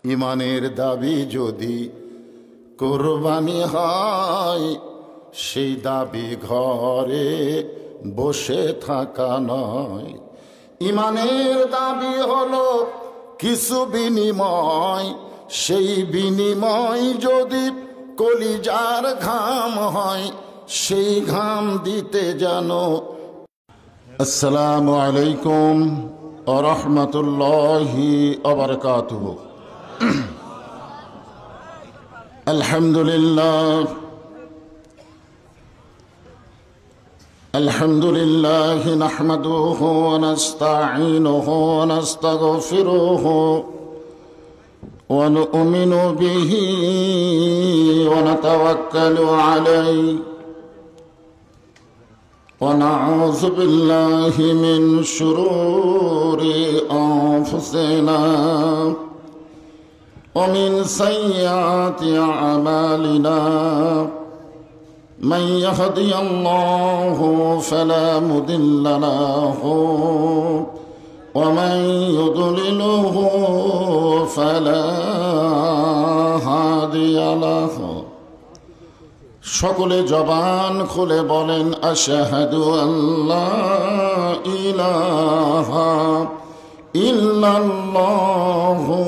ইমানের দাবি যদি কুরবানি হয়, সেই দাবি ঘরে বসে থাকা নয়। ইমানের দাবি হলো কিছু বিনিময়, সেই বিনিময় যদি কলিজার ঘাম হয়, সেই ঘাম দিতে জানো। আসসালামু আলাইকুম ওয়া রাহমাতুল্লাহি ওয়া বারাকাতুহু। আলহামদুলিল্লাহ নাহমাদুহু ওয়া নাস্তাঈনুহু ওয়া নাস্তাগফিরুহু ওয়া নু'মিনু বিহি ওয়া নাতাওয়াক্কালু আলাইহি ওয়া নাউযু বিল্লাহি মিন শুরুরি আনফুসিনা ومن سيئات أعمالنا من يهدي الله فلا مضل له ومن يضلله فلا هادي له। সকলে জবান খুলে বলেন আশহাদু আল্লা ইলাহা ইল্লাল্লাহু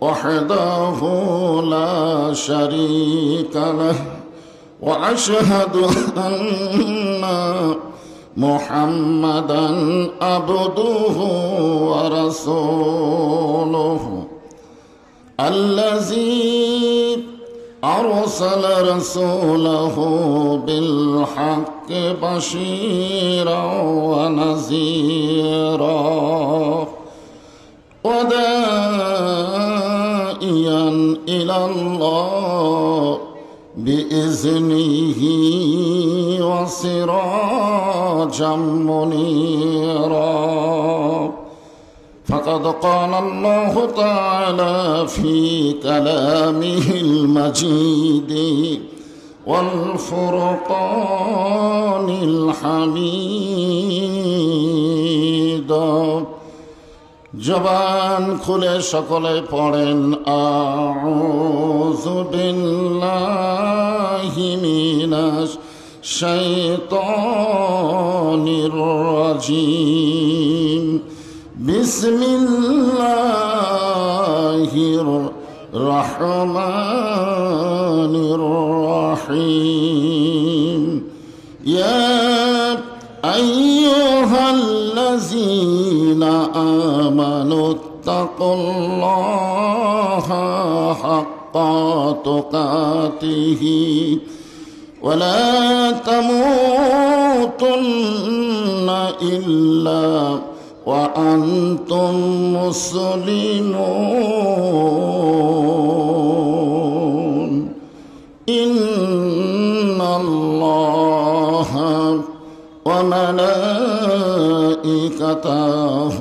وحده لا شريك له وأشهد أن محمدا عبده ورسوله الذي أرسل رسوله بالحق بشيرا ونذيرا وداعيا إلى الله بإذنه وسراجا منيرا. فقد قال الله تعالى في كلامه المجيد والفرقان الحميد। জবান খুলে সকলে পড়েন আউযু বিল্লাহি মিনাশ শাইতানির রাজিম। বিসমিল্লাহির রহমানির রহিম। ইয়া আইয়ুহাল্লাযীনা আমানু তাকুল্লাহা হাক্কা তুকাতিহি ওয়া লা তামুতুন্না ইল্লা ওয়া আনতুম মুসলিমুন। ইন্নাল্লাহা وملائكته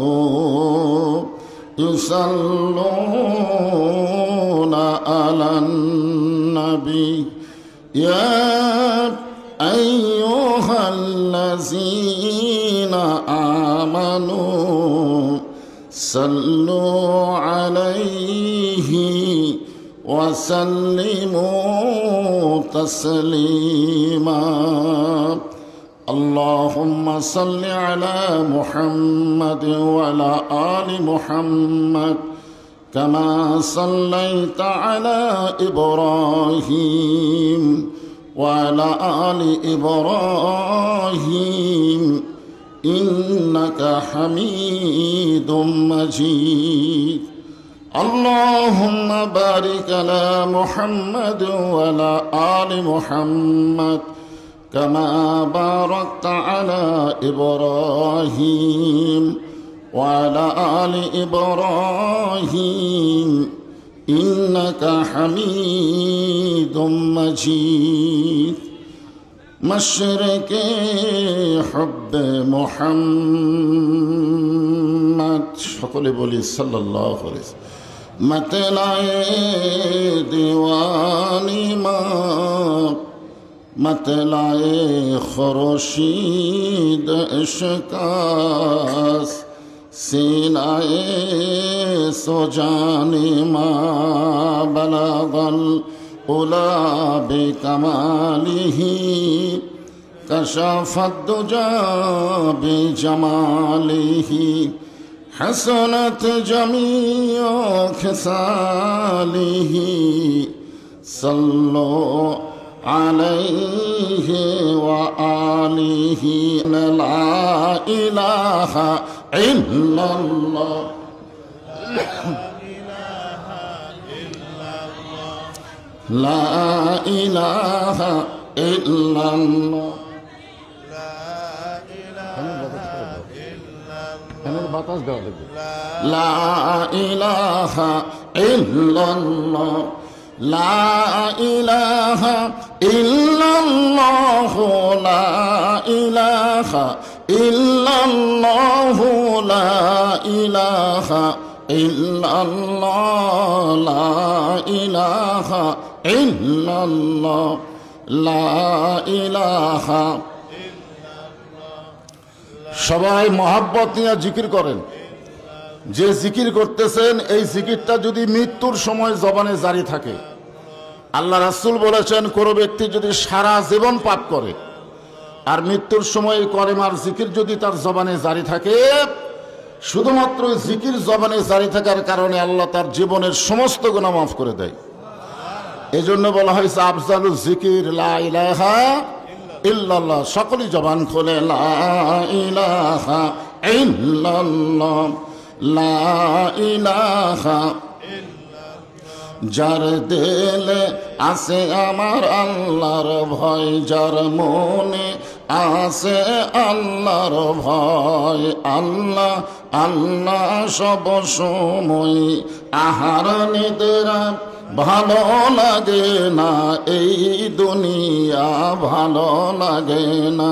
يصلون على النبي يا أيها الذين آمنوا صلوا عليه وسلموا تسليما. اللهم صل على محمد وعلى آل محمد كما صليت على إبراهيم وعلى آل إبراهيم إنك حميد مجيد. اللهم بارك على محمد وعلى آل محمد كما باركت على إبراهيم وعلى آل إبراهيم إنك حميد مجيد. مشرق حب محمد সকলে বলি সাল্লাল্লাহু আলাইহি ওয়াসাল্লাম। मतलाए दीवानी माँ मतलाए खुर्शीद इश्कास सीनाए सो जाने मा बलगल उला बेकमालिही कशफत दुजा बेजमालिही हसनत जमीओ खिसालिही सल्लो अलैहि व आलिहि ला इलाहा इल्लल्लाह ला इलाहा इल्लल्लाह বাতাস দেওয়া লাগবে লা ইলাহা ইল্লাল্লাহ লা ইলাহা ইল্লাল্লাহ লা ইলাহা ইল্লাল্লাহ লা ইলাহা ইল্লাল্লাহ লা ইলাহা ইল্লাল্লাহ লা ইলাহা। সবাই মহাব্বত নিয়ে জিকির করেন। যে জিকির করতেছেন এই জিকিরটা যদি মৃত্যুর সময় জবানে জারি থাকে, আল্লাহ রাসূল বলেছেন কোন ব্যক্তি যদি সারা জীবন পাপ করে আর মৃত্যুর সময় কলেমার জিকির যদি তার জবানে জারি থাকে, শুধুমাত্র জিকির জবানে জারি থাকার কারণে আল্লাহ তার জীবনের সমস্ত গুনাহ মাফ করে দেয়। এজন্য বলা হয়েছে আফজালুজ জিকির লা ইলাহা ইল্লাল্লাহ। সকলেই জবান খোলে লা ইলাহা ইল্লাল্লাহ লা ইলাহা। যার দিলে আছে আমার আল্লাহর ভয়, যার মনে আছে আল্লাহর ভয়, আল্লাহ আল্লাহ সব সময় আহার নিদ্রা ভালো লাগে না, এই দুনিয়া ভালো লাগে না,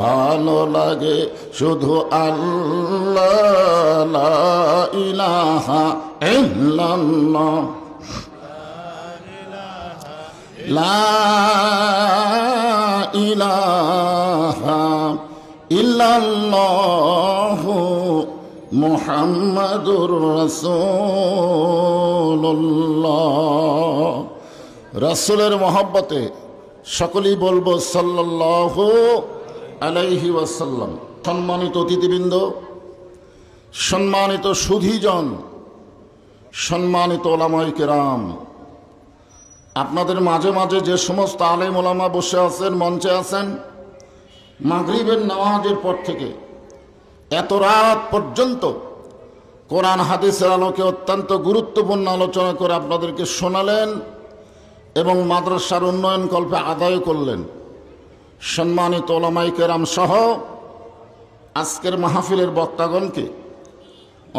ভালো লাগে শুধু আল্লাহ লা ইলাহা ইল্লাল্লাহ লা ইলাহা ইল্লাল্লাহ মুহাম্মাদুর রাসূলুল্লাহ। রাসূলের মহব্বতে সকলেই বলবো সাল্লাল্লাহু আলাইহি ওয়াসাল্লাম। সম্মানিত অতিথিবৃন্দ, সম্মানিত সুধীজন, সম্মানিত ওলামায়ে কেরাম, আপনাদের মাঝে মাঝে যে সমস্ত আলেম ওলামা বসে আছেন, মঞ্চে আছেন, মাগরিবের নামাজের পর থেকে এত রাত পর্যন্ত কোরআন হাদিসের আলোকে অত্যন্ত গুরুত্বপূর্ণ আলোচনা করে আপনাদেরকে শোনালেন এবং মাদ্রাসার উন্নয়ন কল্পে আদায় করলেন। সম্মানিত ওলামায়ে কেরাম সহ আজকের মাহফিলের বক্তাগণকে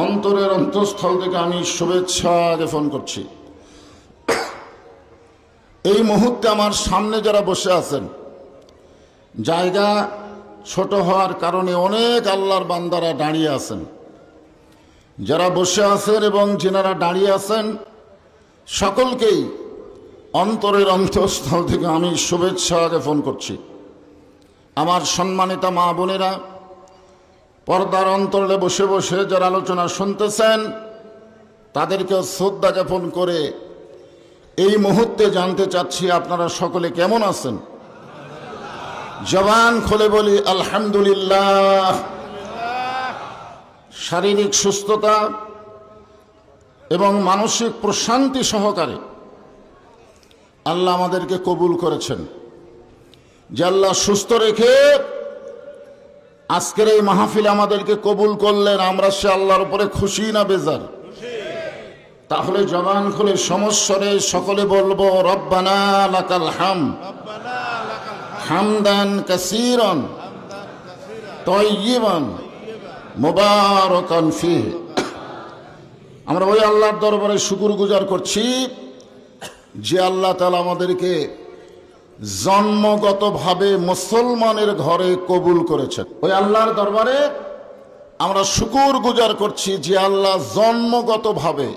অন্তরের অন্তঃস্থল থেকে আমি শুভেচ্ছা জ্ঞাপন করছি। এই মুহূর্তে আমার সামনে যারা বসে আছেন, জায়গা ছোট হওয়ার কারণে অনেক আল্লাহর বান্দারা দাঁড়িয়ে আছেন। যারা বসে আছেন এবং যারা দাঁড়িয়ে আছেন সকলকেই অন্তরের অন্তঃস্থল থেকে আমি শুভেচ্ছা জ্ঞাপন করছি। আমার সম্মানিতা মা বোনেরা, পর্দার অন্তরে বসে বসে যারা আলোচনা শুনতেছেন তাদেরকে শ্রদ্ধা জ্ঞাপন করে এই মুহূর্তে জানতে চাচ্ছি আপনারা সকলে কেমন আছেন। জবান খুলে বলি আলহামদুলিল্লাহ। শারীরিক সুস্থতা এবং মানসিক প্রশান্তি সহকারে আল্লাহ আমাদেরকে কবুল করেছেন। যে আল্লাহ সুস্থ রেখে আজকের এই মাহফিল আমাদেরকে কবুল করলেন, আমরা সে আল্লাহর উপরে খুশি না বেজার? তাহলে জবান খুলে সমস্বরে সকলে বলবো রব্বানা লাকাল হামদ হামদান কাসীরান তাইয়িবান মুবারাকান ফীহি। আমরা ওই আল্লাহর দরবারে শুকরগুজার করছি যে আল্লাহ তাআলা আমাদেরকে জন্মগতভাবে মুসলমানের ঘরে কবুল করেছেন। ওই আল্লাহর দরবারে আমরা শুকরগুজার করছি যে আল্লাহ জন্মগতভাবে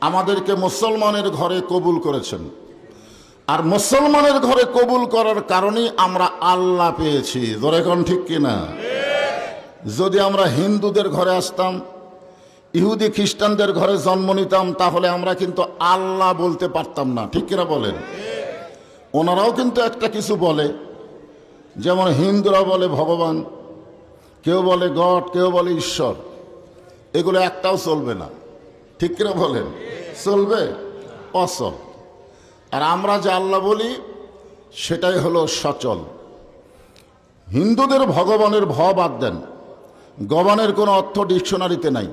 আমাদেরকে মুসলমানের ঘরে কবুল করেছেন। আর মুসলমানের ঘরে কবুল করার কারণেই আমরা আল্লাহ পেয়েছি। জোরে কোন ঠিক কিনা? যদি আমরা হিন্দুদের ঘরে আসতাম, ইহুদি খ্রিস্টানদের ঘরে জন্ম নিতাম, তাহলে আমরা কিন্তু আল্লাহ বলতে পারতাম না, ঠিক কিনা বলেন? ওনারাও কিন্তু একটা কিছু বলে, যেমন হিন্দুরা বলে ভগবান, কেউ বলে গড, কেউ বলে ঈশ্বর। এগুলো একটাও চলবে না, ঠিক কিনা বলেন? চলবে? অচল। আর আমরা যে আল্লাহ বলি সেটাই হলো সচল। হিন্দুদের ভগবানের ভ বাদ দেন, গবানের কোনো অর্থ ডিকশনারিতে নাই।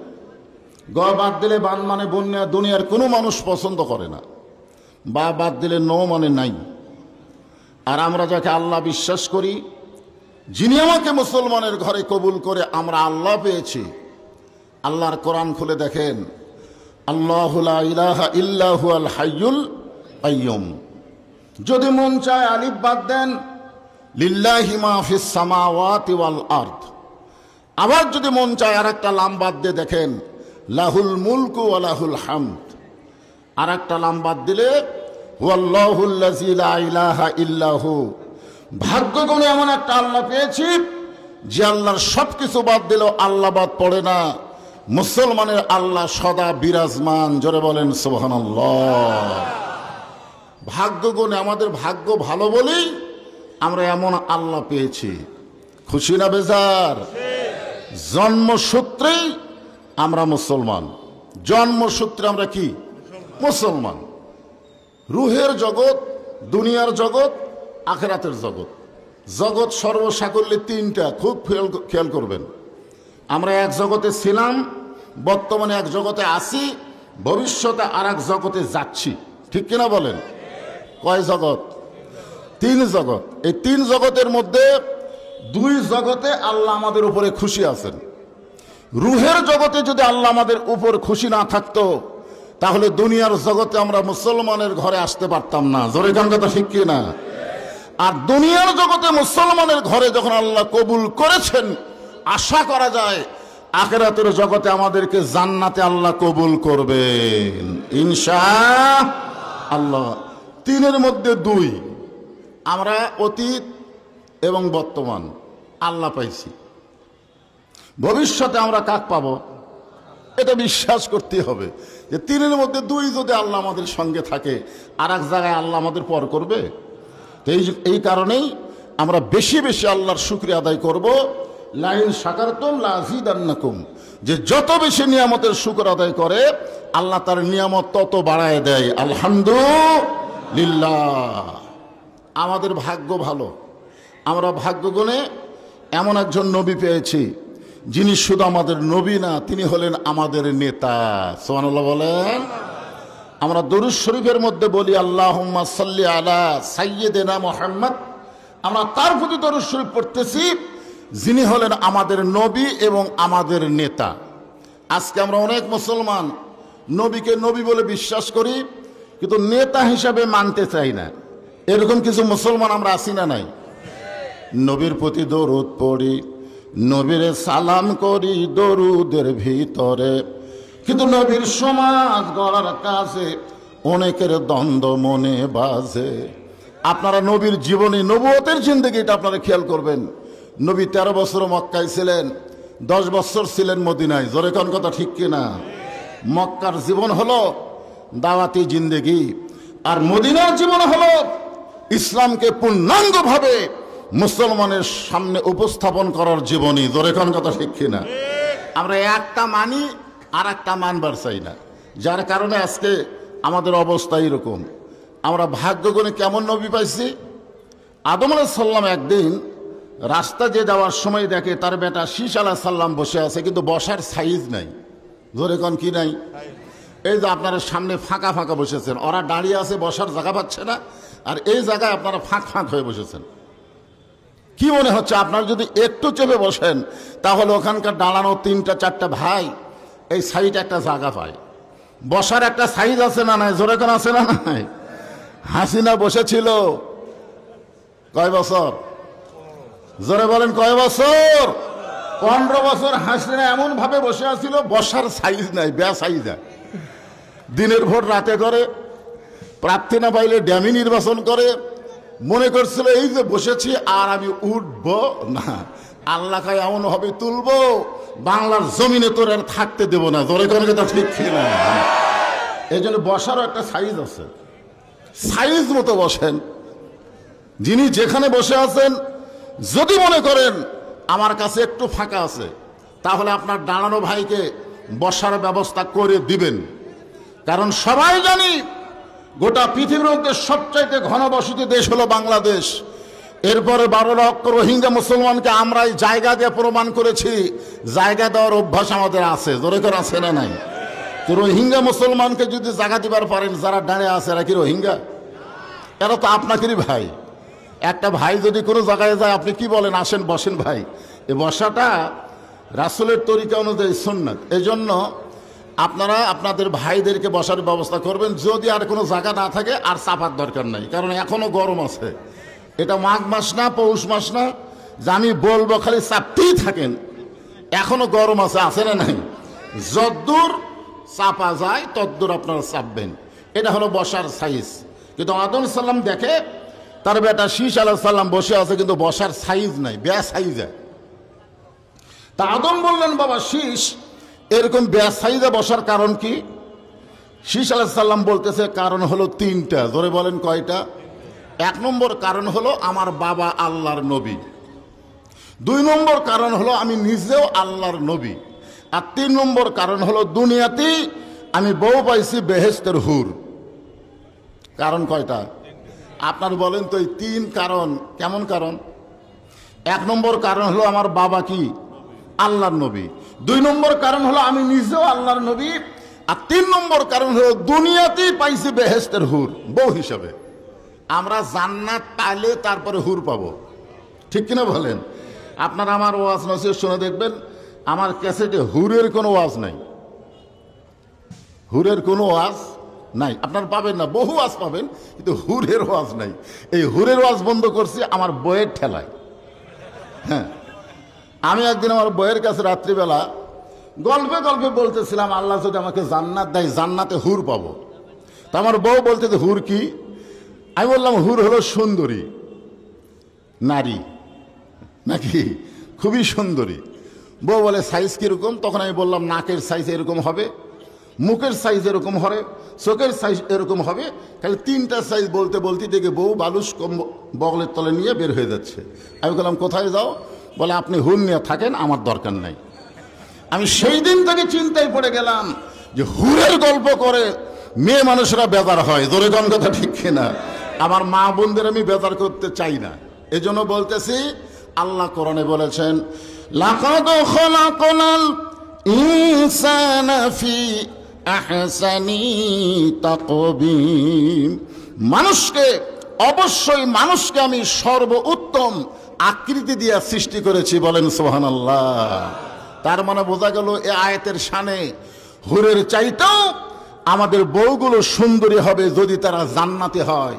গ বাদ দিলে বান মানে বন্যা, দুনিয়ার কোনো মানুষ পছন্দ করে না। বা বাদ দিলে নো মানে নাই। আর আমরা যাকে আল্লাহ বিশ্বাস করি, যিনি আমাকে মুসলমানের ঘরে কবুল করে আমরা আল্লাহ পেয়েছি, আল্লাহর কোরআন খুলে দেখেন, আল্লাহু লা ইলাহা ইল্লা হুয়াল হাইয়ুল কাইয়ুম। যদি মন চায় আলিফ বাদ দেন, লিল্লাহি মা ফিস সামাওয়াতি ওয়াল আরদ। আবার যদি মন চায় আর একটা লাম বাদ দিয়ে দেখেন, লাহুল মুলকু ওয়া লাহুল হামদ। আর একটা লাম বাদ দিলে হুয়াল্লাহুল্লাযী লা ইলাহা ইল্লাহু। ভাগ্যগুণে এমন একটা আল্লাহ পেয়েছি যে আল্লাহর সবকিছু বাদ দিলেও আল্লাহ বাদ পড়ে না। মুসলমানের আল্লাহ সদা বিরাজমান। জোরে বলেন সুবহানাল্লাহ। ভাগ্যগুণে, আমাদের ভাগ্য ভালো বলেই আমরা এমন আল্লাহ পেয়েছি। খুশি না বেজার? জন্মসূত্রেই আমরা মুসলমান। জন্মসূত্রে আমরা কি? মুসলমান। রুহের জগৎ, দুনিয়ার জগৎ, আখিরাতের জগৎ। জগৎ সর্বসাকল্যে তিনটা, খুব খেয়াল করবেন। আমরা এক জগতে ছিলাম, বর্তমানে এক জগতে আছি, ভবিষ্যতে আর এক জগতে যাচ্ছি, ঠিক কিনা বলেন? কয় জগৎ? তিন জগৎ। এই তিন জগতের মধ্যে দুই জগতে আল্লাহ আমাদের উপরে খুশি আছেন। রুহের জগতে যদি আল্লাহ আমাদের উপর খুশি না থাকতো, তাহলে দুনিয়ার জগতে আমরা মুসলমানের ঘরে আসতে পারতাম না। জোরে গান কথা, ঠিক কি না? আর দুনিয়ার জগতে মুসলমানের ঘরে যখন আল্লাহ কবুল করেছেন, আশা করা যায় আখিরাতের জগতে আমাদেরকে জান্নাতে আল্লাহ কবুল করবেন ইনশাআল্লাহ। তিনের মধ্যে দুই, আমরা অতীত এবং বর্তমান আল্লাহ পাইছি। ভবিষ্যতে আমরা কাক পাবো, এটা বিশ্বাস করতে হবে যে তিনের মধ্যে দুই যদি আল্লাহ আমাদের সঙ্গে থাকে, আর এক জায়গায় আল্লাহ আমাদের পর করবে। এই কারণেই আমরা বেশি বেশি আল্লাহর শুকরিয়া আদায় করব। লাইন শাকারতুম লাযিদান্নাকুম, যে যত বেশি নিয়ামতের শুকর আদায় করে আল্লাহ তার নিয়ামত তত বাড়ায় দেয়। আলহামদুলিল্লাহ। আমাদের ভাগ্য ভালো, আমরা ভাগ্যগুণে এমন একজন নবী পেয়েছি যিনি শুধু আমাদের নবী না, তিনি হলেন আমাদের নেতা। সুবহানাল্লাহ বলেন। আমরা দরুদ শরীফের মধ্যে বলি আল্লাহুম্মা সাল্লি আলা সাইয়্যিদিনা মুহাম্মদ। আমরা তার প্রতি দরুদ শরীফ পড়তেছি, যিনি হলেন আমাদের নবী এবং আমাদের নেতা। আজকে আমরা অনেক মুসলমান নবীকে নবী বলে বিশ্বাস করি, কিন্তু নেতা হিসাবে মানতে চাই না। এরকম কিছু মুসলমান আমরা আছি না নাই? নবীর প্রতি দরুদ পড়ি, নবীরে সালাম করি দরুদের ভিতরে, কিন্তু নবীর সমাজ গড়ার কাছে অনেকের দ্বন্দ্ব মনে বাজে। আপনারা নবীর জীবনী, নবুয়তের জিন্দেগিটা আপনারা খেয়াল করবেন। নবী 13 বছর মক্কায় ছিলেন, 10 বছর ছিলেন মদিনায়। জোরে কোন কথা, ঠিক কিনা? মক্কার জীবন হলো দাওয়াতি জিন্দেগি, আর মদিনার জীবন হলো ইসলামকে পূর্ণাঙ্গভাবে মুসলমানের সামনে উপস্থাপন করার জীবনী। জোরে কোন কথা, ঠিক কিনা? আমরা একটা মানি আর একটা মানবার চাই না, যার কারণে আজকে আমাদের অবস্থা এরকম। আমরা ভাগ্যগুণে কেমন নবী পাইছি। আদম আলাইহিস সালাম একদিন রাস্তা দিয়ে যাওয়ার সময় দেখে তার বেটা শীষ আলাইহিস সালাম বসে আছে, কিন্তু বসার সাইজ নাই। জোরে কোন কি নাই? এই যে আপনারা সামনে ফাঁকা ফাঁকা বসেছেন, ওরা দাঁড়িয়ে আছে, বসার জায়গা পাচ্ছে না, আর এই জায়গায় আপনারা ফাঁক ফাঁক হয়ে বসেছেন। কি মনে হচ্ছে আপনারা যদি একটু চেপে বসেন তাহলে ওখানকার দাঁড়ানো 3-4টা ভাই এই সাইডে একটা জায়গা পায়। বসার একটা সাইজ আছে না নাই? জোরে কোন আছে না নাই? হাসিনা বসেছিল কয় বছর? জোরে বলেন, কয় বছর? 15 বছর হাসিনা এমন ভাবে বসে আছিল, বসার সাইজ নাই, বেসাইজা। দিনের ভোর রাতে করে, প্রার্থী না পাইলে ড্যামি নির্বাচন করে। মনে করছিল এই যে বসেছি আর আমি উঠব না, আল্লাহকে এমন হবে তুলবো, বাংলার জমিনে তোর আর থাকতে দেব না। জোরে করে কথা ঠিক না? এই জন্য বসারও একটা সাইজ আছে, সাইজ মতো বসেন। যিনি যেখানে বসে আছেন, যদি মনে করেন আমার কাছে একটু ফাঁকা আছে, তাহলে আপনার দাঁড়ানো ভাইকে বসার ব্যবস্থা করে দিবেন। কারণ সবাই জানি গোটা পৃথিবীর মধ্যে সবচাইতে ঘনবসতি দেশ হলো বাংলাদেশ। এরপরে 12 লক্ষ রোহিঙ্গা মুসলমানকে আমরাই জায়গা দিয়ে প্রমাণ করেছি, জায়গা দেওয়ার অভ্যাস আমাদের আছে। জোরে করে আছে না নাই? তো রোহিঙ্গা মুসলমানকে যদি জায়গা দিবার পারেন, যারা দাঁড়িয়ে আছে এরা কি রোহিঙ্গা? এরা তো আপনাদেরই ভাই। একটা ভাই যদি কোনো জায়গায় যায়, আপনি কি বলেন, আসেন বসেন ভাই। এই বসাটা রাসূলের তরিকা অনুযায়ী সুন্নাত। এই জন্য আপনারা আপনাদের ভাইদেরকে বসার ব্যবস্থা করবেন। যদি আর কোনো জায়গা না থাকে, আর চাপার দরকার নাই, কারণ এখনো গরম আছে। এটা মাঘ মাস না, পৌষ মাস না যে আমি বলবো খালি চাপতেই থাকেন। এখনো গরম আছে না নাই? যদ্দূর চাপা যায় তদ্দূর আপনারা চাপবেন। এটা হলো বসার সাইজ। কিন্তু আদম সাল্লাম দেখে তার বেটা শীষ আলাইহিস সালাম বসে আছে, কিন্তু বসার সাইজ নাই, বে সাইজে। তা আদম বললেন, বাবা শীষ, এরকম বে সাইজে বসার কারণ কি? শীষ আলাইহিস সালাম বলতেছে, কারণ হলো 3টা। ধরে বলেন কয়টা? 1 নম্বর কারণ হলো আমার বাবা আল্লাহর নবী, 2 নম্বর কারণ হলো আমি নিজেও আল্লাহর নবী, আর 3 নম্বর কারণ হলো দুনিয়াতে আমি বউ পাইছি বেহেশতের হুর। কারণ কয়টা? আপনার বলেন তো এই 3 কারণ কেমন কারণ? 1 নম্বর কারণ হলো আমার বাবা কি আল্লাহর নবী, 2 নম্বর কারণ হলো আমি নিজেও আল্লাহর নবী, আর 3 নম্বর কারণ হলো দুনিয়াতেই পাইছি বেহেশতের হুর বউ হিসাবে। আমরা জান্নাত পাইলে তারপরে হুর পাবো, ঠিক কিনা বলেন? আপনারা আমার ওয়াজ নসিহত শুনে দেখবেন, আমার ক্যাসেটে হুরের কোনো ওয়াজ নাই, হুরের কোনো ওয়াজ নাই। আপনারা পাবেন না, বহু ওয়াজ পাবেন, কিন্তু হুরের ওয়াজ নাই। এই হুরের ওয়াজ বন্ধ করছি আমার বইয়ের ঠেলায়। হ্যাঁ, আমি একদিন আমার বইয়ের কাছে রাত্রিবেলা গল্পে গল্পে বলতেছিলাম, আল্লাহ যদি আমাকে জান্নাত দেয়, জান্নাতে হুর পাবো। তো আমার বউ বলতে, হুর কি? আমি বললাম, হুর হলো সুন্দরী নারী, নাকি খুবই সুন্দরী। বউ বলে, সাইজ কিরকম? তখন আমি বললাম, নাকের সাইজ এরকম হবে, মুখের সাইজ এরকম হবে, চোখের সাইজ এরকম হবে। খালি 3টা সাইজ বলতে বলতে দেখে বউ বালুস বগলের তলে নিয়ে বের হয়ে যাচ্ছে। আমি বললাম, কোথায় যাও? বলে, আপনি হুর নিয়ে থাকেন, আমার দরকার নাই। আমি সেই দিন থেকে চিন্তায় পড়ে গেলাম যে হুরের গল্প করে মেয়ে মানুষরা বেজার হয়। জোরে কোন কথা ঠিক কিনা? আমার মা বোনদের আমি বেজার করতে চাই না। এজন্য বলতেছি, আল্লাহ কোরআনে বলেছেন, লাকাদ খালাকনাল ইনসানা ফি আহসানি তাকবীম। মানুষকে, অবশ্যই মানুষকে আমি সর্বোত্তম আকৃতি দিয়ে সৃষ্টি করেছি। বলেন সুবহানাল্লাহ। তার মানে বোঝা গেল এ আয়াতের শানে হুরের চাইতেও আমাদের বউগুলো সুন্দরী হবে যদি তারা জান্নাতে হয়।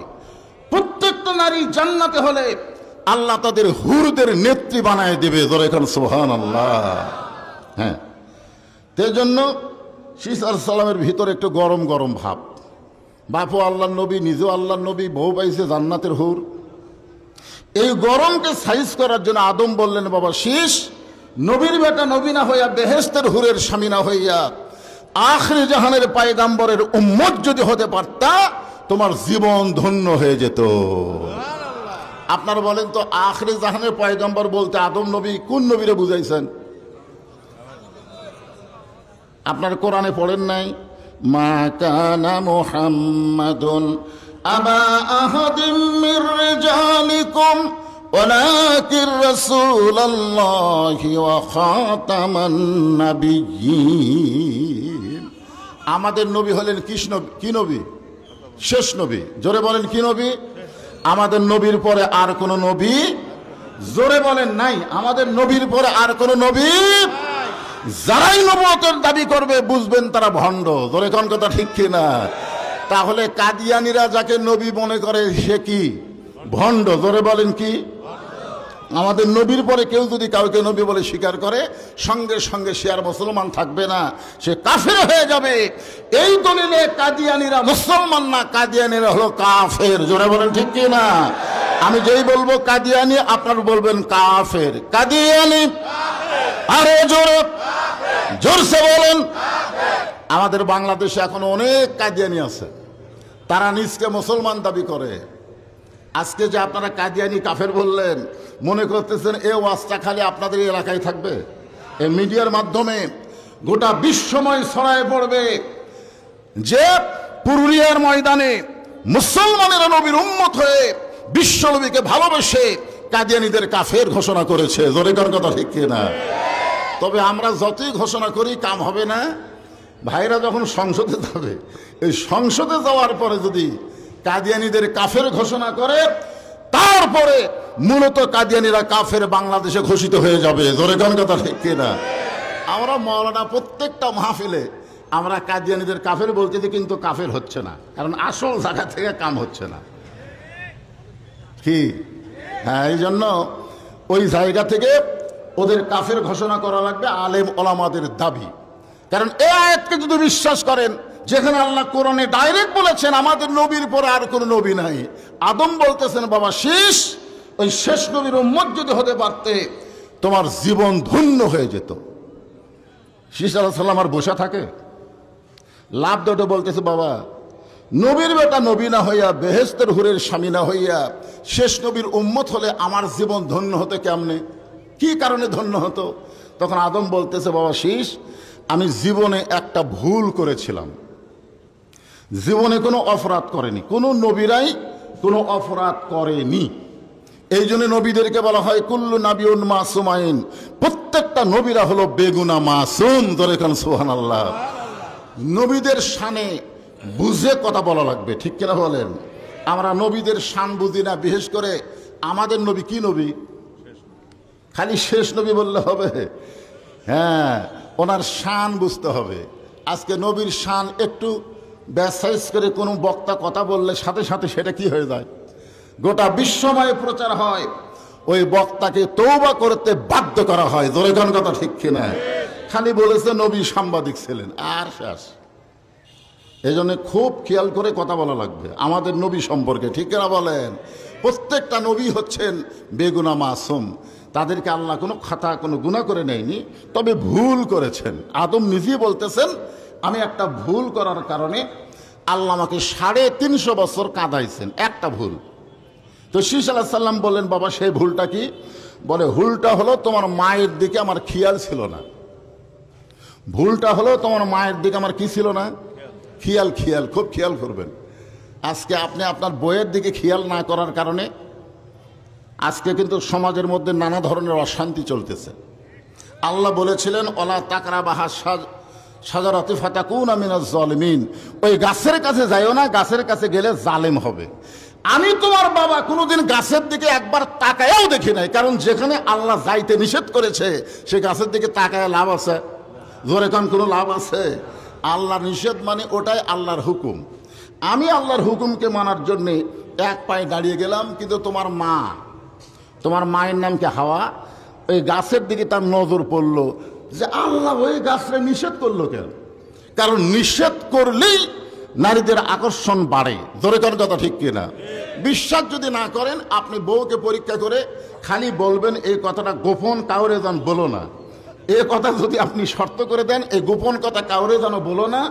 প্রত্যেকটা নারী জান্নাতে হলে আল্লাহ তাদের হুরদের নেত্রী বানায় দেবে। জোরে এখন সুবহানাল্লাহ। হ্যাঁ, সেই জন্য শীষ আলাইহিস সালামের ভিতরে একটু গরম গরম ভাব। বাপু আল্লাহর নবী, নিজেও আল্লাহর নবী, বউ পাইছে জান্নাতের হুর। এই গরমকে সাইজ করার জন্য আদম বললেন, বাবা শীষ, নবীর বেটা নবী না হইয়া, বেহেশতের হুরের স্বামী না হইয়া, আখির জাহানের পয়গম্বরের উম্মত যদি হতে পারতা, তোমার জীবন ধন্য হয়ে যেত। আপনারা বলেন তো, আখির জাহানের পয়গম্বর বলতে আদম নবী কোন নবীরে বুঝাইছেন? আপনারা কোরআনে পড়েন নাই? মা কানা মুহাম্মাদুন আবা আহাদিম মির রিজালিকুম ওয়ালাকিন রাসূলুল্লাহি ওয়া খাতামান নাবিয়্যিন। আমাদের নবী হলেন কৃষ্ণ, কি নবী? শেষ নবী। জোরে বলেন, কি নবী? আমাদের নবীর পরে আর কোন নবী, জোরে বলেন, নাই। আমাদের নবীর পরে আর কোন নবী। যারাই নবুয়তের দাবি করবে বুঝবেন তারা ভণ্ড। জোরে কোন কথা ঠিক কিনা? তাহলে কাদিয়ানীরা যাকে নবী মনে করে সে কি? ভণ্ড। জোরে বলেন, কি? আমাদের নবীর পরে কেউ যদি কাউকে নবী বলে স্বীকার করে, সঙ্গে সঙ্গে সে আর মুসলমান থাকবে না, সে কাফের হয়ে যাবে। এই দলিলে কাদিয়ানীরা মুসলমান না, কাদিয়ানীরা হলো কাফের। জোরে বলেন ঠিক কিনা? আমি যেই বলবো কাদিয়ানি আপনার বলবেন কাফের। কাদিয়ানি আরে জোরে জোরসে বলেন। আমাদের বাংলাদেশে এখন অনেক কাদিয়ানি আছে, তারা নিজকে মুসলমান দাবি করে। আজকে যে আপনারা কাদিয়ানি কাফের বললেন, মনে করতেছেন এ ওয়াজটা খালি আপনাদের এলাকায় থাকবে? এই মিডিয়ার মাধ্যমে গোটা বিশ্বময় ছড়ায় পড়বে যে পুরুলিয়ার ময়দানে মুসলমানেরা নবীর উম্মত হয়ে বিশ্ব নবীকে ভালোবেসে কাদিয়ানীদের কাফের ঘোষণা করেছে। জোরে কার কথা ঠিক কিনা? তবে আমরা যতই ঘোষণা করি কাম হবে না। ভাইরা যখন সংসদে যাবে, এই সংসদে যাওয়ার পরে যদি কাদিয়ানীদের কাফের ঘোষণা করে, তারপরে মূলত কাদিয়ানীরা কাফের বাংলাদেশে ঘোষিত হয়ে যাবে। জোরে কার কথা ঠিক কিনা? আমরা মাওলানা প্রত্যেকটা মাহফিলে আমরা কাদিয়ানীদের কাফের বলতেছি, কিন্তু কাফের হচ্ছে না, কারণ আসল জায়গা থেকে কাম হচ্ছে না। কি? হ্যাঁ, এই জন্য ওই জায়গা থেকে ওদের কাফের ঘোষণা করা লাগবে, আলেম ওলামাদের দাবি। কারণ এই আয়াতকে যদি বিশ্বাস করেন, যেখানে আল্লাহ কোরআনে ডাইরেক্ট বলেছেন আমাদের নবীর পরে আর কোনো নবী নাই, আদম বলতেছেন বাবা শেষ, ওই শেষ নবীর উম্মত যদি হতে পারতে তোমার জীবন ধন্য হয়ে যেত। শীষ আলাইহিস সালাম আর বসে থাকে? লাভ দুটো বলতেছে বাবা, নবীর বেটা নবী না হইয়া, বেহেশতের হুরের স্বামী না হইয়া শেষ নবীর উম্মত হলে আমার জীবন ধন্য হতো কেমনে? কি কারণে ধন্য হতো? তখন আদম বলতেছে বাবা শীষ, আমি জীবনে একটা ভুল করেছিলাম। জীবনে কোনো অপরাধ করেনি, কোনো নবীরাই কোনো অপরাধ করেনি। এই জন্য নবীদেরকে বলা হয় কুল্লু নাবিউন মাসুমাইন, প্রত্যেকটা নবীরা হলো বেগুনা মাসুম। ধরে কারণ সুবহানাল্লাহ। নবীদের শানে বুঝে কথা বলা লাগবে, ঠিক কিনা বলেন? আমরা নবীদের শান বুঝি না। বিশেষ করে আমাদের নবী কি নবী? খালি শেষ নবী বললে হবে? হ্যাঁ, ওনার শান বুঝতে হবে। আজকে নবীর শান একটু ব্যাসাইজ করে কোনো বক্তা কথা বললে সাথে সাথে সেটা কি হয়ে যায়? গোটা বিশ্বময় প্রচার হয়, ওই বক্তাকে তওবা করতে বাধ্য করা হয়। জোরে কোন কথা ঠিক কিনা? খালি বলেছে নবী সাংবাদিক ছিলেন, আর শেষ। এই জন্য খুব খেয়াল করে কথা বলা লাগবে আমাদের নবী সম্পর্কে, ঠিক কিনা বলেন? প্রত্যেকটা নবী হচ্ছেন বেগুনা মাসুম। তাদেরকে আল্লাহ কোনো খাতা কোনো গুনাহ করে নেয়নি, তবে ভুল করেছেন। আদম নিজেই বলতেছেন আমি একটা ভুল করার কারণে আল্লাহ আমাকে 350 বছর কাঁদাইছেন, একটা ভুল। তো শীষ আলাইহিস সালাম বললেন বাবা সেই ভুলটা কি? বলে ভুলটা হলো তোমার মায়ের দিকে আমার খেয়াল ছিল না। ভুলটা হলো তোমার মায়ের দিকে আমার কি ছিল না? খেয়াল। খেয়াল, খুব খেয়াল করবেন। আজকে আপনি আপনার বইয়ের দিকে খেয়াল না করার কারণে আজকে কিন্তু সমাজের মধ্যে নানা ধরনের অশান্তি চলতেছে। আল্লাহ বলেছিলেন ওয়ালা তাকরাবাহা শাজারাতি ফাতাকুনা মিনাজ জালিমিন, ওই গাছের কাছে যাইও না, গাছের কাছে গেলে জালেম হবে। আমি তোমার বাবা কোনোদিন গাছের দিকে একবার তাকায়াও দেখি নাই, কারণ যেখানে আল্লাহ যাইতে নিষেধ করেছে সে গাছের দিকে তাকায় লাভ আছে? জোরে কান কোনো লাভ আছে? আল্লাহর নিষেধ মানে ওটাই আল্লাহর হুকুম। আমি আল্লাহর হুকুমকে মানার জন্যে এক পায়ে দাঁড়িয়ে গেলাম, কিন্তু তোমার মায়ের নাম কি হাওয়া, ওই গাছের দিকে তার নজর পড়লো যে আল্লাহ ওই গাছরে নিষেধ করলো কেন? কারণ নিষেধ করলেই নারীদের আকর্ষণ বাড়ে। জোরে কোন কথা ঠিক কিনা? বিশ্বাস যদি না করেন, আপনি বউকে পরীক্ষা করে খালি বলবেন এই কথাটা গোপন কাউরে যেন বলো না। এই কথা যদি আপনি শর্ত করে দেন এই গোপন কথা কাউরে যেন বলো না,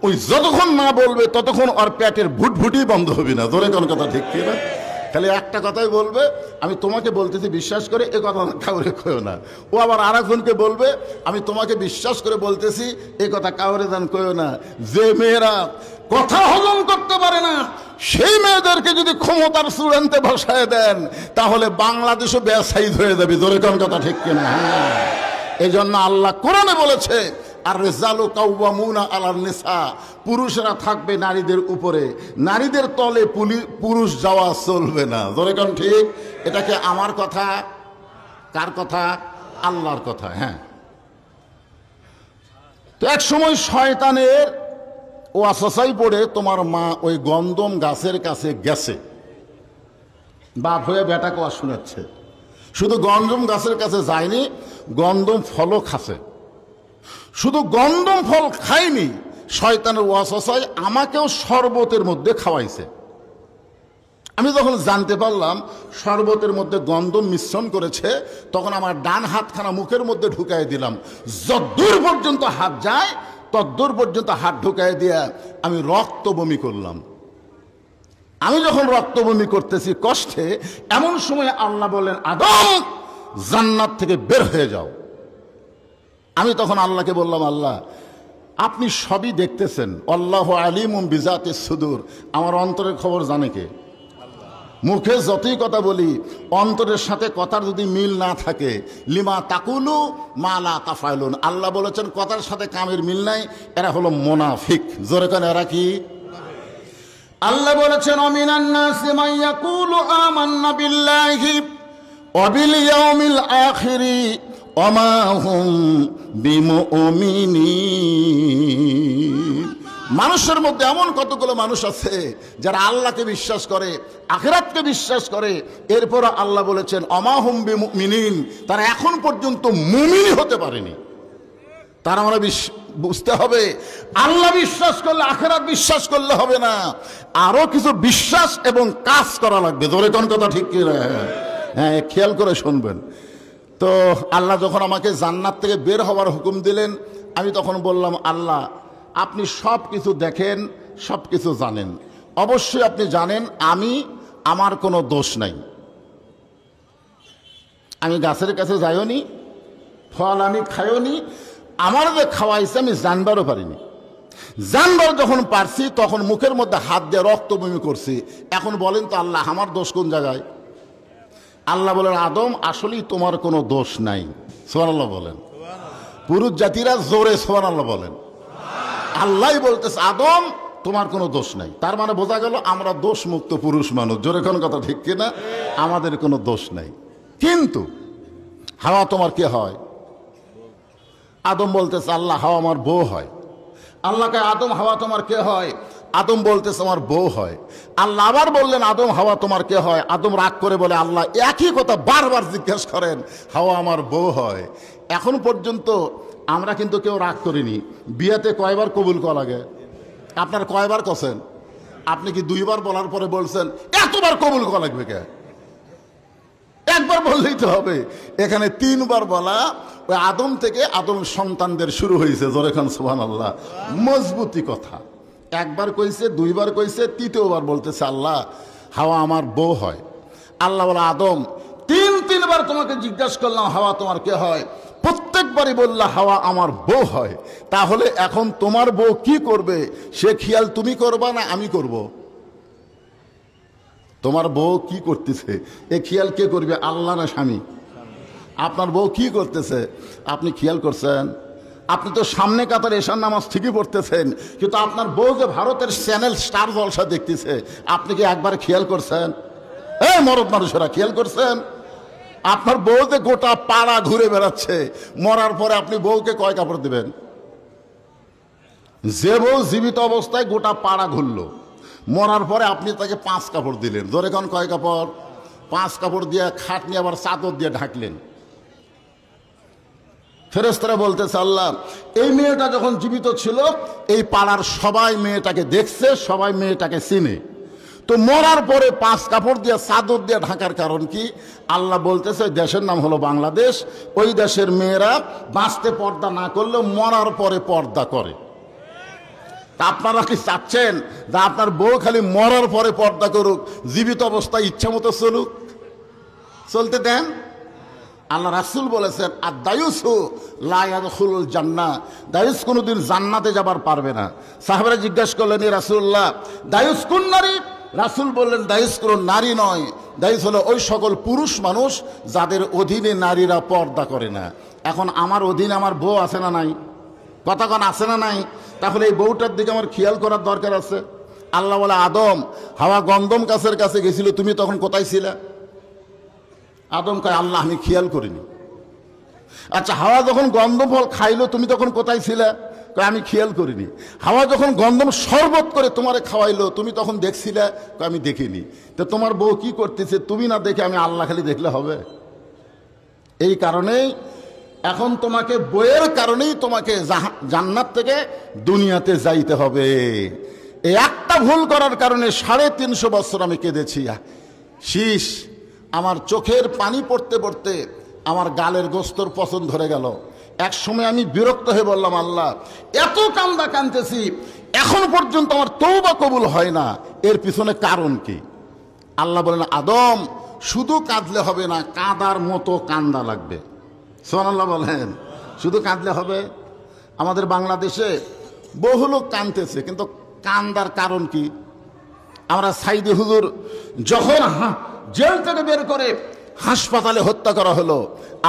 ওই যতক্ষণ না বলবে ততক্ষণ ওর পেটের ভুটভুটি বন্ধ হবে না। জোরে কোন কথা ঠিক কিনা? খালি একটা কথাই বলবে আমি তোমাকে বলতেছি বিশ্বাস করে, এ কথা কাউরে কইও না। ও আবার আরেকজনকে বলবে আমি তোমাকে বিশ্বাস করে বলতেছি, এই কথা কাউরে যেন কইও না। যে মেয়েরা কথা হজম করতে পারে না সেই মেয়েদেরকে যদি ক্ষমতার চূড়ান্তে বসায় দেন তাহলে বাংলাদেশও বেসাইজ হয়ে যাবে। জোরে কোন কথা ঠিক কিনা? এই জন্য আল্লাহ কোরআনে বলেছে আর রিজালু কাওয়ামুনা আলান নিসা, পুরুষরা থাকবে নারীদের উপরে, নারীদের তলে পুরুষ যাওয়া চলবে না। জোরে কোন ঠিক? এটা কি আমার কথা? কার কথা? আল্লাহর কথা। হ্যাঁ, তো এক সময় শয়তানের ওয়াসওয়াসায় পড়ে তোমার মা ওই গন্ধম গাছের কাছে গেছে, বাপ হয়ে বেটাকে ওয়াজ শোনাচ্ছে। শুধু গন্ধম গাছের কাছে যায়নি, গন্ধম ফলও খাচ্ছে। শুধু গন্ধম ফল খায়নি, শয়তানের ওয়াসওয়াসায় আমাকেও শরবতের মধ্যে খাওয়াইছে। আমি যখন জানতে পারলাম শরবতের মধ্যে গন্ধম মিশ্রণ করেছে, তখন আমার ডান হাতখানা মুখের মধ্যে ঢুকাই দিলাম। যতদূর পর্যন্ত হাত যায় ততদূর পর্যন্ত হাত ঢুকাই দিয়ে আমি রক্ত বমি করলাম। আমি যখন রক্ত বমি করতেছি কষ্টে, এমন সময় আল্লাহ বলেন, আদম জান্নাত থেকে বের হয়ে যাও। আমি তখন আল্লাহকে বললাম, আল্লাহ আপনি সবই দেখতেছেন, আল্লাহু আলিমুম বিজাতিস সুদূর, আমার অন্তরের খবর জানে কে? মুখে যতই কথা বলি, অন্তরের সাথে কথার যদি মিল না থাকে, লিমা তাকুলু মা লা তাফাইলুন, আল্লাহ বলেছেন কথার সাথে কামের মিল নাই, এরা হলো মুনাফিক। জোরে কেন এরা কি? আল্লাহ বলেছেন, আমিনান নাসি মান ইয়াকুলু আমান্না বিল্লাহি ওয়া বিল ইয়াউমিল আখিরি ওয়া মা হুম বিমুমিনিন। মানুষের মধ্যে এমন কতগুলো মানুষ আছে যারা আল্লাহকে বিশ্বাস করে, আখিরাতকে বিশ্বাস করে, এরপর আল্লাহ বলেছেন ওয়া মা হুম বিমুমিনিন, তারা এখন পর্যন্ত মুমিন হতে পারেনি। তারা আমরা বুঝতে হবে, আল্লাহ বিশ্বাস করলে আখিরাত বিশ্বাস করলে হবে না, আরো কিছু বিশ্বাস এবং কাজ করা লাগবে। জোরে কোন কথা ঠিক কি? হ্যাঁ, খেয়াল করে শুনবেন। তো আল্লাহ যখন আমাকে জান্নাত থেকে বের হওয়ার হুকুম দিলেন, আমি তখন বললাম, আল্লাহ আপনি সব কিছু দেখেন, সব কিছু জানেন, অবশ্যই আপনি জানেন আমার কোনো দোষ নাই। আমি গাছের কাছে যাইওনি, ফল আমি খাইওনি, আমার যে খাওয়াইছে আমি জানবারও পারিনি। জানবার যখন পারছি তখন মুখের মধ্যে হাত দিয়ে রক্ত বমি করছি। এখন বলেন তো আল্লাহ আমার দোষ কোন জায়গায়? আল্লাহ বলেন, আদম আসলেই তোমার কোনো দোষ নাই। সুবহানাল্লাহ বলেন। পুরুষ জাতিরা জোরে সুবহানাল্লাহ বলেন। আল্লাহ বলতেছে, আদম তোমার কোনো দোষ নাই। তার মানে বোঝা গেল আমরা দোষ মুক্ত পুরুষ মানুষ। জোরে কোন কথা ঠিক কিনা? আমাদের কোনো দোষ নাই। কিন্তু হাওয়া তোমার কে হয়? আদম বলতেছে, আল্লাহ হাওয়া আমার বউ হয়। আল্লাহকে, আদম হাওয়া তোমার কে হয়? আদম বলতেছে আমার বউ হয়। আল্লাহ আবার বললেন, আদম হাওয়া তোমার কে হয়? আদম রাগ করে বলে, আল্লাহ একই কথা বারবার জিজ্ঞেস করেন, হাওয়া আমার বউ হয়। এখন পর্যন্ত আমরা কিন্তু কেউ রাগ করিনি। বিয়েতে কয়বার কবুল করা লাগে? আপনার কয়বার কছেন? আপনি কি দুইবার বলার পরে বলছেন এতবার কবুল করা লাগবে কে? একবার বললেই তো হবে। এখানে তিনবার বলা, ওই আদম থেকে আদম সন্তানদের শুরু হয়েছে। জোরে খান সুবহানাল্লাহ। মজবুতি কথা। একবার কইছে, দুইবার কইছে, তৃতীয়বার বলতেছে আল্লাহ হাওয়া আমার বউ হয়। আল্লাহ বলে, আদম তিনবার তোমাকে জিজ্ঞাসা করলাম হাওয়া তোমার কে হয়, প্রত্যেকবারই বললা হাওয়া আমার বউ হয়। তাহলে এখন তোমার বউ কি করবে সে খেয়াল তুমি করবা না আমি করব? তোমার বউ কি করতেছে এ খেয়াল কে করবে, আল্লাহ না স্বামী? আপনার বউ কি করতেছে আপনি খেয়াল করছেন? আপনি তো সামনে কাতার এশার নামাজ ঠিকই পড়তেছেন, কিন্তু আপনার বউ যে ভারতের চ্যানেল স্টার জলসা দেখতেছে, আপনি কি একবার খেয়াল করছেন? এই মরদ মানুষেরা খেয়াল করছেন? আপনার বউ যে গোটা পাড়া ঘুরে বেড়াচ্ছে, মরার পরে আপনি বউকে কয় কাপড় দিবেন? যে বউ জীবিত অবস্থায় গোটা পাড়া ঘুরলো, মরার পরে আপনি তাকে 5 কাপড় দিলেন। ধরে কোন কয় কাপড়? 5 কাপড় দিয়ে খাট নিয়ে আবার চাদর দিয়ে ঢাকলেন। ফেরেশতারা বলতেছে, আল্লাহ এই মেয়েটা যখন জীবিত ছিল এই পাড়ার সবাই মেয়েটাকে দেখছে, সবাই মেয়েটাকে চিনে, তো মরার পরে 5 কাপড় দিয়ে চাদর দিয়ে ঢাকার কারণ কি? আল্লাহ বলতেছে দেশের নাম হলো বাংলাদেশ, ওই দেশের মেয়েরা বাঁচতে পর্দা না করলেও মরার পরে পর্দা করে। আপনারা কি চাচ্ছেন যে আপনার বউ খালি মরার পরে পর্দা করুক, জীবিত অবস্থায় ইচ্ছা মতো চলুক? চলতে দেন। আল্লাহ রাসূল বলেছেন, আর দায়ুসু লা ইয়াদখুলুল জান্নাহ, দায়ুস কোনোদিন জান্নাতে যাবার পারবে না। সাহাবারা জিজ্ঞাসা করলেন, ইয়া রাসূলুল্লাহ দায়ুস কোন নারী? রাসূল বললেন, দায়ুস কোন নারী নয়, দায়ুস হলো ওই সকল পুরুষ মানুষ যাদের অধীনে নারীরা পর্দা করে না। এখন আমার অধীনে আমার বউ আছে না নাই? কথা কোন আছে না নাই? তাহলে এই বউটার দিকে আমার খেয়াল করার দরকার আছে। আল্লাহ বলে, আদম হাওয়া গন্ধম গাছের কাছে গেছিল, তুমি তখন কোথায় ছিলে? আদম কয়, আল্লাহ আমি খেয়াল করিনি। আচ্ছা, হাওয়া যখন গন্ধম ফল খাইলো তুমি তখন কোথায় ছিলে? কয় আমি খেয়াল করিনি। হাওয়া যখন গন্ধম শরবত করে তোমারে খাওয়াইলো তুমি তখন দেখছিলে? কয় আমি দেখিনি। তো তোমার বউ কি করতেছে তুমি না দেখে আমি আল্লাহ খালি দেখলে হবে? এই কারণেই এখন তোমাকে বইয়ের কারণেই তোমাকে জান্নাত থেকে দুনিয়াতে যাইতে হবে। এই একটা ভুল করার কারণে 350 বছর আমি কেঁদেছি। শীষ আমার চোখের পানি পড়তে পড়তে আমার গালের গোস্তর পছন্দ ধরে গেল। এক সময় আমি বিরক্ত হয়ে বললাম, আল্লাহ এত কান্দা কাঁদতেছি, এখন পর্যন্ত আমার তওবা কবুল হয় না, এর পিছনে কারণ কি? আল্লাহ বলেন, আদম শুধু কাঁদলে হবে না, কাঁদার মতো কান্দা লাগবে। সুবহানাল্লাহ বলেন, শুধু কাঁদলে হবে? আমাদের বাংলাদেশে বহু লোক কাঁদতেছে, কিন্তু কান্দার কারণ কি? আমরা সাইদি হুজুর যখন জেল থেকে বের করে হাসপাতালে হত্যা করা হলো,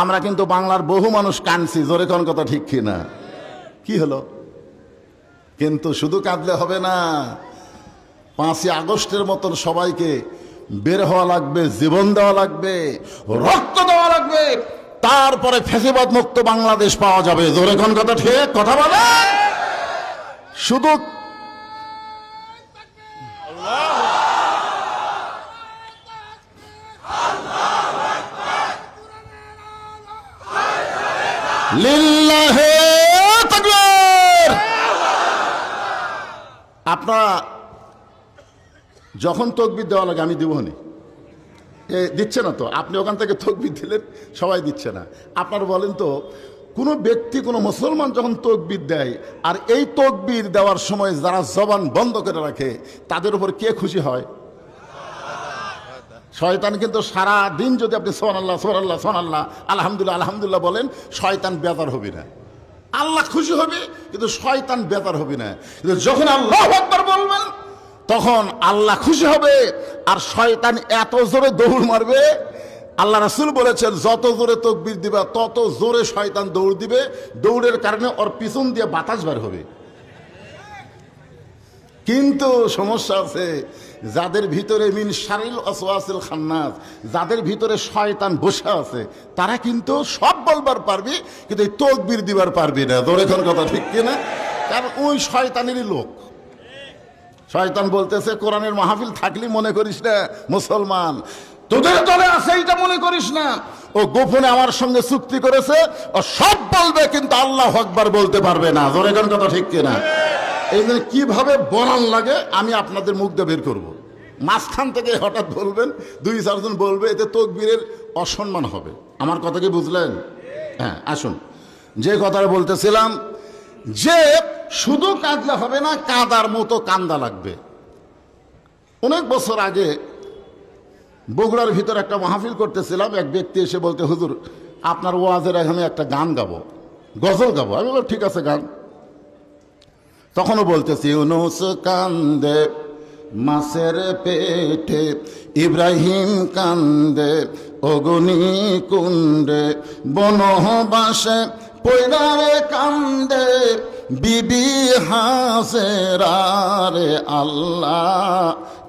আমরা কিন্তু বাংলার বহু মানুষ কাঁদছি। জোরে কোন কথা ঠিক কিনা? কি হলো? কিন্তু শুধু কাঁদলে হবে না, 5ই আগস্টের মতন সবাইকে বের হওয়া লাগবে, জীবন দেওয়া লাগবে, রক্ত দেওয়া লাগবে, তারপরে ফ্যাসিবাদ মুক্ত বাংলাদেশ পাওয়া যাবে। জোরে কোন কথা ঠিক? কথা বলে শুধু লিল্লাহে তাকবীর। আপনারা যখন তাকবীর দেওয়া লাগে আমি দিব না, দিচ্ছে না তো? আপনি ওখান থেকে তাকবীর দিলেন, সবাই দিচ্ছে না। আপনারা বলেন তো, কোনো ব্যক্তি, কোনো মুসলমান যখন তাকবীর দেয় আর এই তাকবীর দেওয়ার সময় যারা জবান বন্ধ করে রাখে, তাদের উপর কে খুশি হয়? শয়তান কিন্তু সারা দিন যদি আপনি সুবহানাল্লাহ সুবহানাল্লাহ সুবহানাল্লাহ আলহামদুলিল্লাহ আলহামদুলিল্লাহ বলেন, শয়তান বেজার হবে না। আল্লাহ খুশি হবে, কিন্তু শয়তান বেজার হবে না। কিন্তু যখন আল্লাহু আকবার বলবেন, তখন আল্লাহ খুশি হবে আর শয়তান এত জোরে দৌড় মারবে। আল্লাহ রাসূল বলেছেন, যত জোরে তাকবীর দিবা তত জোরে শয়তান দৌড় দিবে। দৌড়ের কারণে ওর পিছন দিয়ে বাতাস বের হবে। কিন্তু সমস্যা আছে, যাদের ভিতরে মিন শারিল ওয়াসওয়াসিল খান্নাস, যাদের ভিতরে শয়তান বসে আছে, তারা কিন্তু সব বলবার পারবে, কিন্তু এই তাকবীর দিবার পারবে না। ধরে কোন কথা ঠিক কিনা? কারণ ওই শয়তানেরই লোক। শয়তান বলতেছে, কোরআনের মাহফিল থাকলে মনে করিস না মুসলমান, তোদের দলে আছে এইটা মনে করিস না। ও গোপনে আমার সঙ্গে চুক্তি করেছে, ও সব বলবে কিন্তু আল্লাহু আকবার বলতে পারবে না। ধরে কোন কথা ঠিক কিনা? এই জন্য কিভাবে বলান লাগে আমি আপনাদের মুখ দিয়ে বের করবো। মাঝখান থেকে হঠাৎ বলবেন, 2-4 জন বলবে, এতে তাকবীরের অসম্মান হবে। আমার কথা কি বুঝলেন? হ্যাঁ, আসুন যে কথাটা বলতেছিলাম, যে শুধু কাঁদলে হবে না, কাঁদার মতো কান্দা লাগবে। অনেক বছর আগে বগুড়ার ভিতর একটা মাহফিল করতেছিলাম, এক ব্যক্তি এসে বলতে, হুজুর আপনার ওয়াজের এখানে একটা গান গাবো, গজল গাবো। আমি বললাম ঠিক আছে গান। তখনও বলতেছি, ইউনুস কান্দে মাছের পেটে, ইব্রাহিম কান্দে অগ্নি কুণ্ডে, বনবাসে পয়দারে কান্দে বিবি হাসেরা রে আল্লাহ,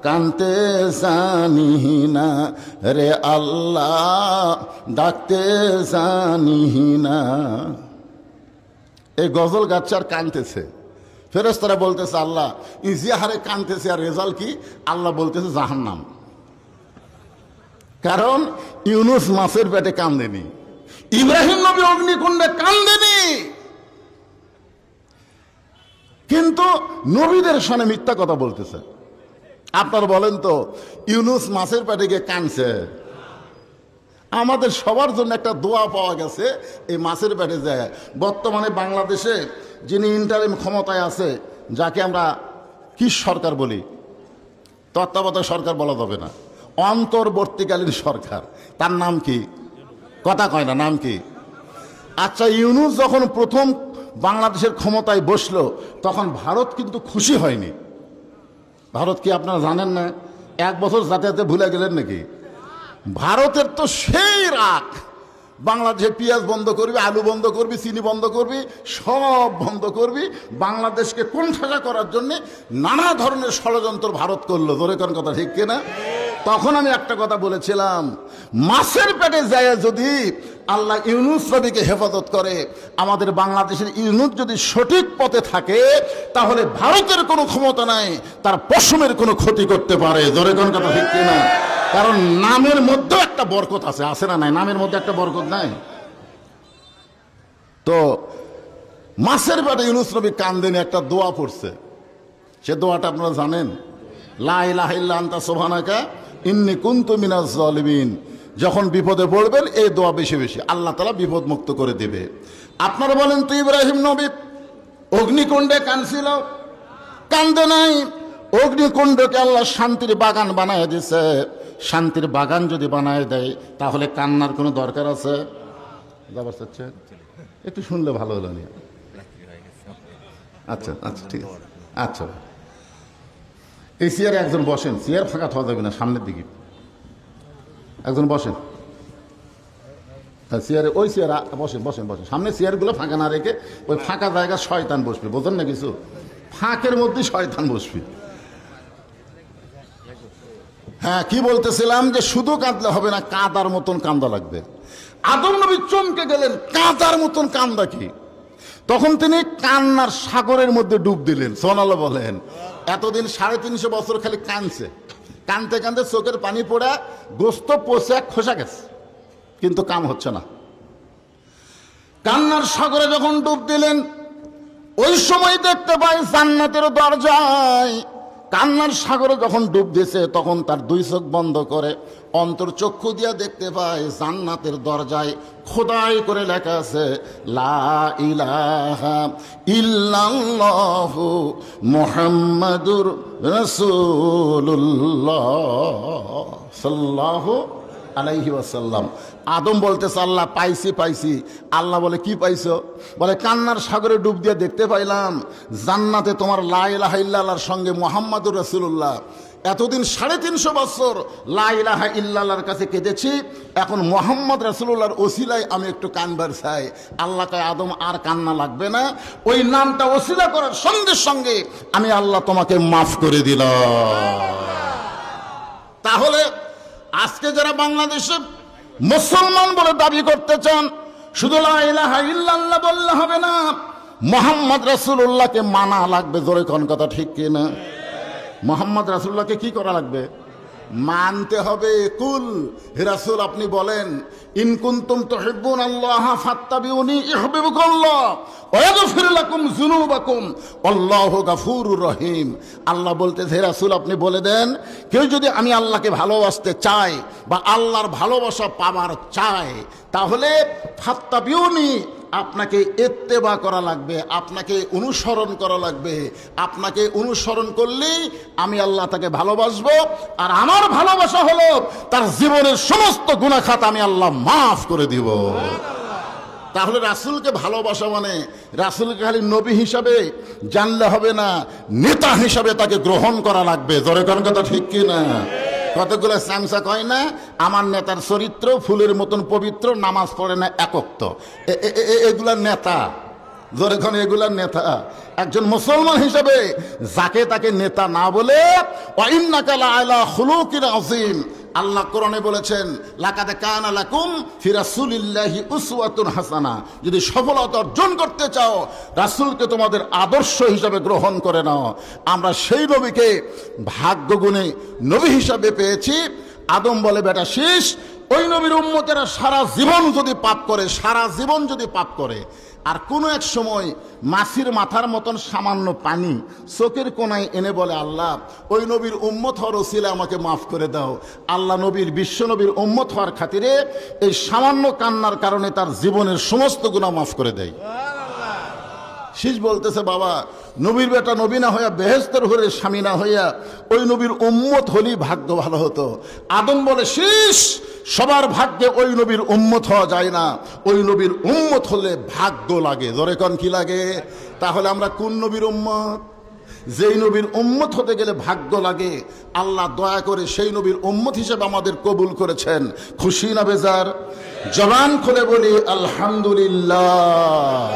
কানতে জানি না রে আল্লাহ, ডাকতে জানি না। এই গজল গাচ্ছে আর কানতেছে। ফেরেশতারা বলতেছে, আল্লাহ ইজিহারে কানতেছে, আর রেজাল্ট কি? আল্লাহ বলতেছে জাহান্নাম। কারণ ইউনুস মাছের পেটে কান্দেনি, ইব্রাহিম নবী অগ্নিকুণ্ডে কান্দেনি, কিন্তু নবীদের সামনে মিথ্যা কথা বলতেছে। আপনার বলেন তো, ইউনুস মাছের পেটে গিয়ে কানছে? আমাদের সবার জন্য একটা দোয়া পাওয়া গেছে এই মাছের পেটে যায়। বর্তমানে বাংলাদেশে যিনি ইন্টারিম ক্ষমতায় আছে, যাকে আমরা কি সরকার বলি, তত্ত্বাবধায়ক সরকার বলা যাবে না, অন্তর্বর্তীকালীন সরকার, তার নাম কি? কথা কয় না, নাম কি? আচ্ছা, ইউনুস যখন প্রথম বাংলাদেশের ক্ষমতায় বসলো, তখন ভারত কিন্তু খুশি হয়নি। ভারত কি আপনারা জানেন না? 1 বছর যাতে ভুলে গেলেন নাকি? ভারতের তো সেই রাগ, বাংলাদেশে পেঁয়াজ বন্ধ করবি, আলু বন্ধ করবি, চিনি বন্ধ করবি, সব বন্ধ করবি। বাংলাদেশকে কোণঠাসা করার জন্য নানা ধরনের ষড়যন্ত্র ভারত করলো। ধরে কোন কথা ঠিক কিনা? তখন আমি একটা কথা বলেছিলাম, মাছের পেটে যায় যদি আল্লাহ ইউনুস নবীকে হেফাজত করে, আমাদের বাংলাদেশের ইউনুস যদি সঠিক পথে থাকে, তাহলে ভারতের কোনো ক্ষমতা নাই তার পশমের কোনো ক্ষতি করতে পারে। ধরে কোন কথা ঠিক কিনা? কারণ নামের মধ্যে একটা বরকত আছে, আছে না নাই? নামের মধ্যে একটা বরকত নাই? তো মাছের পেটে ইউনুস নবী কান্দেনি, একটা দোয়া পড়ছে। সে দোয়াটা আপনারা জানেন, লা ইলাহা ইল্লা আনতা সুবহানাকা ইন্নী কুনতু মিনাজ জালিমিন। যখন বিপদে পড়বেন এই দোয়া বেশি বেশি, আল্লাহ তাআলা বিপদ মুক্ত করে দেবে। আপনারা বলেন তো ইব্রাহিম নবী অগ্নিকুণ্ডে কাঁদছিল, কান্দে নাই। অগ্নিকুণ্ডকে আল্লাহ শান্তির বাগান বানায় দিছে। শান্তির বাগান যদি বানায় দেয় তাহলে কান্নার কোনো দরকার আছে? যাবার চাচ্ছে একটু শুনলে ভালো হলো না। আচ্ছা আচ্ছা ঠিক আছে। আচ্ছা এই চেয়ারে একজন বসেন, চেয়ার ফাঁকা থাকা যাবে না, সামনের দিকে একজন বসেন। চেয়ারে ওই চেয়ার বসেন বসেন বসেন, সামনে চেয়ারগুলো ফাঁকা না রেখে ওই ফাঁকা জায়গা শয়তান বসবে, বোঝেন না কিছু? ফাঁকের মধ্যে শয়তান বসবে। হ্যাঁ কি বলতেছিলাম, যে শুধু কাঁদলে হবে না, কাঁদার মতন কান্দা লাগবে। আদম নবী চমকে গেলেন, কাঁদার মতন কান্দা কি? তখন তিনি কান্নার সাগরের মধ্যে ডুব দিলেন। সুবহানাল্লাহ বলেন। এতদিন 350 বছর খালি কাঁদছে, কাঁদতে কাঁদতে চোখের পানি পড়ে গোস্ত পচে খোসা গেছে, কিন্তু কাম হচ্ছে না। কান্নার সাগরে যখন ডুব দিলেন ওই সময় দেখতে পাই জান্নাতের দরজায়, কান্নার সাগরে যখন ডুব দিয়েছে তখন তার 2 চোখ বন্ধ করে অন্তর্চক্ষু দিয়া দেখতে পায় জান্নাতের দরজায় খোদাই করে লেখা আছে লা ইলাহা ইল্লাল্লাহু মুহাম্মাদুর রাসূলুল্লাহ সাল্লাল্লাহু আলাইহি ওয়াসাল্লাম। আদম বলতেছে আল্লাহ পাইছি পাইছি। আল্লাহ বলে কি পাইছো? বলে কান্নার সাগরে ডুব দিয়ে দেখতে পাইলাম জান্নাতে তোমার লা ইলাহা ইল্লাল্লাহর সঙ্গে মুহাম্মাদুর রাসূলুল্লাহ। এতদিন 350 বছর লা ইলাহা ইল্লাল্লাহর কাছে কেঁদেছি, এখন মুহাম্মদ রাসূলুল্লাহর ওসিলায় আমি একটু কানবার চাই। আল্লাহ কয় আদম আর কান্না লাগবে না, ওই নামটা ওসিলা করার সঙ্গে সঙ্গে আমি আল্লাহ তোমাকে মাফ করে দিলাম। তাহলে আজকে যারা বাংলাদেশে মুসলমান বলে দাবি করতে চান, শুধু লা ইলাহা ইল্লাল্লাহ বললে হবে না, মুহাম্মদ রাসূলুল্লাহকে মানা লাগবে। জোরে কোন কথা ঠিক কিনা? মুহাম্মদ রাসূলুল্লাহকে কি করা লাগবে? মানতে হবে। কুল হে রাসূল আপনি বলেন ইন কুনতুম তুহিব্বুনাল্লাহ ফাত্তাবিউনি ইউহিব্বুকুমুল্লাহ ওয়া ইয়াগফির লাকুম যুনুবাকুম আল্লাহু গফুরুর রহিম। আল্লাহ বলতে হে রাসূল আপনি বলে দেন, কেউ যদি আমি আল্লাহকে ভালোবাসতে চাই বা আল্লাহর ভালোবাসা পাবার চায় তাহলে ফাত্তাবিউনি আপনাকে ইত্তেবা করা লাগবে, আপনাকে অনুসরণ করা লাগবে। আপনাকে অনুসরণ করলেই আমি আল্লাহ তাকে ভালোবাসবো, আর আমার ভালোবাসা হলো তার জীবনের সমস্ত গুনাহ খাতা আমি আল্লাহ মাফ করে দিব। তাহলে রাসূলকে ভালোবাসা মানে রাসূলকে খালি নবী হিসাবে জানলে হবে না, নেতা হিসাবে তাকে গ্রহণ করা লাগবে। জোরে কোন কথা ঠিক কি না? কতগুলো চামচা কয় না আমার নেতার চরিত্র ফুলের মতন পবিত্র, নামাজ পড়ে না একক্ত, এগুলা নেতা। জোরে কোন এগুলা নেতা। একজন মুসলমান হিসাবে যাকে তাকে নেতা না বলে ওয়া ইন্নাকা লাআলা খুলুকিন আযীম। আল্লাহ কোরআনে বলেছেন লাকাদ কানা লাকুম ফি রাসূলিল্লাহি উসওয়াতুন হাসানা। যদি সফলতা অর্জন করতে চাও রাসূলকে তোমাদের আদর্শ হিসাবে গ্রহণ করে নাও। আমরা সেই নবীকে ভাগ্যগুণে নবী হিসাবে পেয়েছি। আদম বলে বেটা শেষ, ওই নবীর উম্মতেরা সারা জীবন যদি পাপ করে, সারা জীবন যদি পাপ করে, আর কোনো এক সময় মাছির মাথার মতন সামান্য পানি চোখের কোনায় এনে বলে আল্লাহ ওই নবীর উম্মত হওয়ার ওসিলা আমাকে মাফ করে দাও, আল্লাহ নবীর বিশ্ব নবীর উম্মত হওয়ার খাতিরে এই সামান্য কান্নার কারণে তার জীবনের সমস্ত গুনাহ মাফ করে দেয়। শীষ বলতেছে বাবা নবীর বেটা নবী না হইয়া বেহেশতের ঘরে স্বামী না হইয়া ওই নবীর উম্মত হলেই ভাগ্য ভালো হতো। আদম বলে শীষ, সবার ভাগ্যে ওই নবীর উম্মত হওয়া যায় না, ওই নবীর উম্মত হলে ভাগ্য লাগে। জোরে কোন কি লাগে? তাহলে আমরা কোন নবীর উম্মত? যেই নবীর উম্মত হতে গেলে ভাগ্য লাগে, আল্লাহ দয়া করে সেই নবীর উম্মত হিসেবে আমাদের কবুল করেছেন। খুশি না বেজার? জবান খুলে বলি আলহামদুলিল্লাহ।